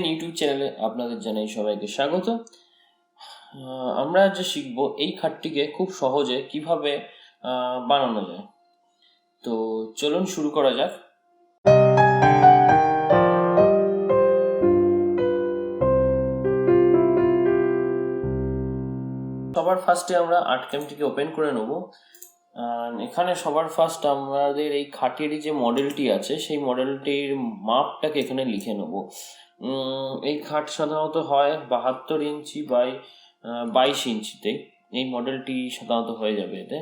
YouTube চ্যানেলে আপনাদের জানাই সবাইকে স্বাগত। আমরা যে শিখব এই খাটটিকে খুব সহজে কিভাবে বানানো যায়। তো চলুন শুরু করা যাক। সবার ফার্স্টে আমরা আর্টক্যামটিকে ওপেন করে নেব। এখানে সবার ফার্স্ট আমাদের এই খাটেরই যে মডেলটি আছে সেই মডেলটির মাপটাকে এখানে লিখে নেব। এই খাট সাধারণত হয় 72 ইঞ্চি বাই 22 ইঞ্চিতে। এই মডেলটি সাধারণত হয়ে যাবে এতে।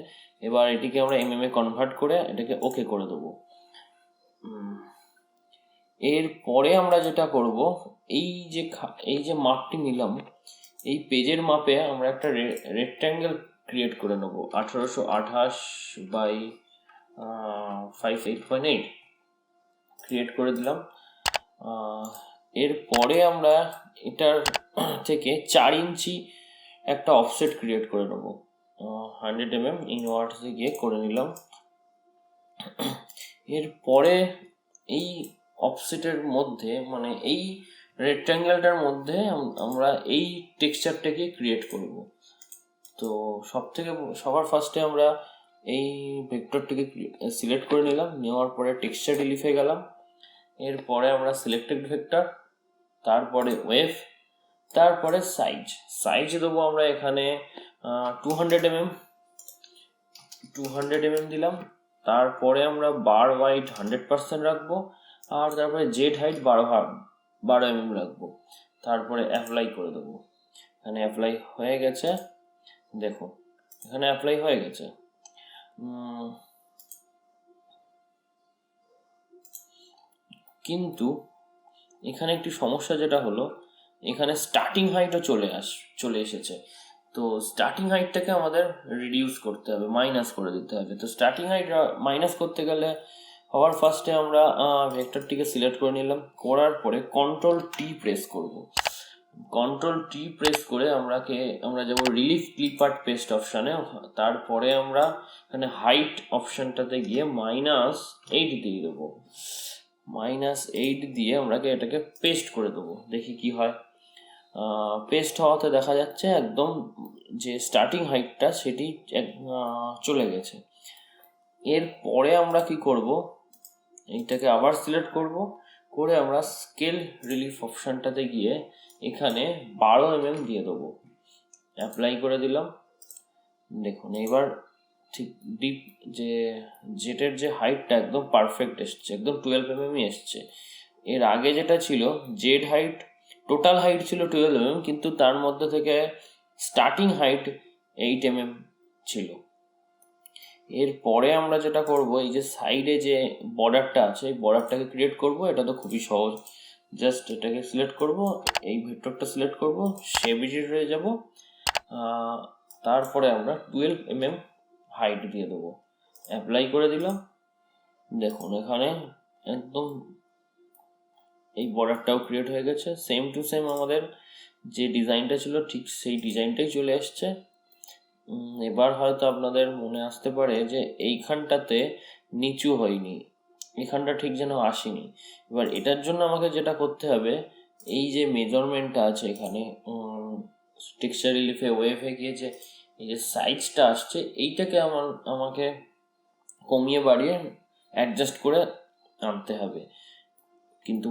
এবার এটিকে আমরা এমএম এ কনভার্ট করে এটাকে ওকে করে দেবো। এরপরে আমরা যেটা করব, এই যে মাপটি নিলাম, এই পেজের মাপে আমরা একটা রেক্ট্যাঙ্গেল ক্রিয়েট করে নেব 1828 বাই 58.8 ক্রিয়েট করে দিলাম। এরপরে আমরা এটার থেকে 4 ইঞ্চি একটা অফসেট ক্রিয়েট করে নেব 100 mm ইনওয়ার্ডসে গিয়ে করে নিলাম। এরপরে এই অফসেটের মধ্যে মানে এই রেক্ট্যাঙ্গেলটার মধ্যে আমরা এই টেক্সচারটাকে ক্রিয়েট করব। তো সবার ফার্স্টে আমরা এই ভেক্টরটিকে সিলেক্ট করে নিলাম, নেওয়ার পরে টেক্সচার রিলিফে গেলাম। এরপরে আমরা সিলেক্টেড ভেক্টর, তারপরে ওয়েভ, তারপরে সাইজ দেবো আমরা এখানে 200 mm দিলাম। তারপরে আমরা বার ওয়াইড 100% রাখবো, আর তারপরে জেড হাইট 12 mm রাখবো। তারপরে অ্যাপ্লাই করে দেবো। এখানে অ্যাপ্লাই হয়ে গেছে, দেখুন এখানে অ্যাপ্লাই হয়ে গেছে। কিন্তু এখানে একটি সমস্যা যেটা হলো, এখানে স্টার্টিং হাইটও চলে এসেছে। তো স্টার্টিং হাইটটাকে আমাদের রিডিউস করতে হবে, মাইনাস করে দিতে হবে। তো স্টার্টিং হাইট মাইনাস করতে গেলে সবার ফার্স্টে আমরা ভেক্টরটিকে সিলেক্ট করে নিলাম, করার পরে কন্ট্রোল টি প্রেস করব। কন্ট্রোল টি প্রেস করে আমরা যাব রিলিফ ক্লিপ আর্ট পেস্ট অপশানে। তারপরে আমরা এখানে হাইট অপশানটাতে গিয়ে -8 দিয়ে দেবো। -8 দিয়ে এটাকে পেস্ট করে দেবো, দেখি কি হয়। পেস্ট হওয়াতে দেখা যাচ্ছে একদম যে স্টার্টিং হাইটটা সেটি চলে গেছে। এরপরে আমরা কি করব, এইটাকে আবার সিলেক্ট করব, করে আমরা স্কেল রিলিফ অপশানটাতে গিয়ে এখানে 12 mm দিয়ে দেবো। অ্যাপ্লাই করে দিলাম। দেখুন এবার ঠিক ডিপ যে জেটের যে হাইটটা একদম পারফেক্ট এসছে, একদম 12 mm এসছে। এর আগে যেটা ছিল জেড হাইট, টোটাল হাইট ছিল 12 mm, কিন্তু তার মধ্যে থেকে স্টার্টিং হাইট 8 mm ছিল। এরপরে আমরা যেটা করব, এই যে সাইডে যে বর্ডারটা আছে এই বর্ডারটাকে ক্রিয়েট করব। এটা তো খুবই সহজ, জাস্ট এটাকে সিলেক্ট করব, এই ভেক্টরটা সিলেক্ট করব, শেপ এডিটরে যাব, তারপরে আমরা 12 mm হাইট দিয়ে দেবো। অ্যাপ্লাই করে দিলাম। দেখুন এখানে একদম এই বর্ডারটাও ক্রিয়েট হয়ে গেছে। সেম টু সেম আমাদের যে ডিজাইনটা ছিল ঠিক সেই ডিজাইনটাই চলে আসছে। এবার হয়তো আপনাদের মনে আসতে পারে যে এইখানটাতে নিচু হয়নি, এখানটা ঠিক যেন আসেনি। এবার এটার জন্য আমাকে যেটা করতে হবে, এই যে মেজারমেন্টটা আছে এখানে টেক্সচার রিলিফে ওয়েভে গিয়ে যে এই যে সাইজটা আসছে, এইটাকে আমাকে কমিয়ে বাড়িয়ে অ্যাডজাস্ট করে আনতে হবে। কিন্তু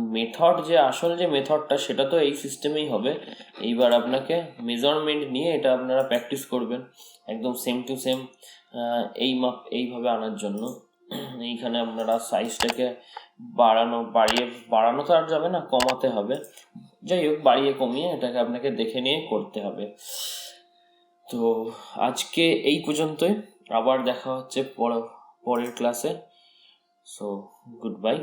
আসল যে মেথডটা সেটা তো এই সিস্টেমেই হবে। এইবার আপনাকে মেজারমেন্ট নিয়ে এটা আপনারা প্র্যাকটিস করবেন একদম সেম টু সেম এইভাবে আনার জন্য। এইখানে আপনারা সাইজটাকে বাড়ানো তো আর যাবে না, কমাতে হবে। যাই হোক, বাড়িয়ে কমিয়ে এটাকে আপনাকে দেখে নিয়ে করতে হবে। তো আজকে এই পর্যন্তই, আবার দেখা হচ্ছে পরের ক্লাসে। So good bye.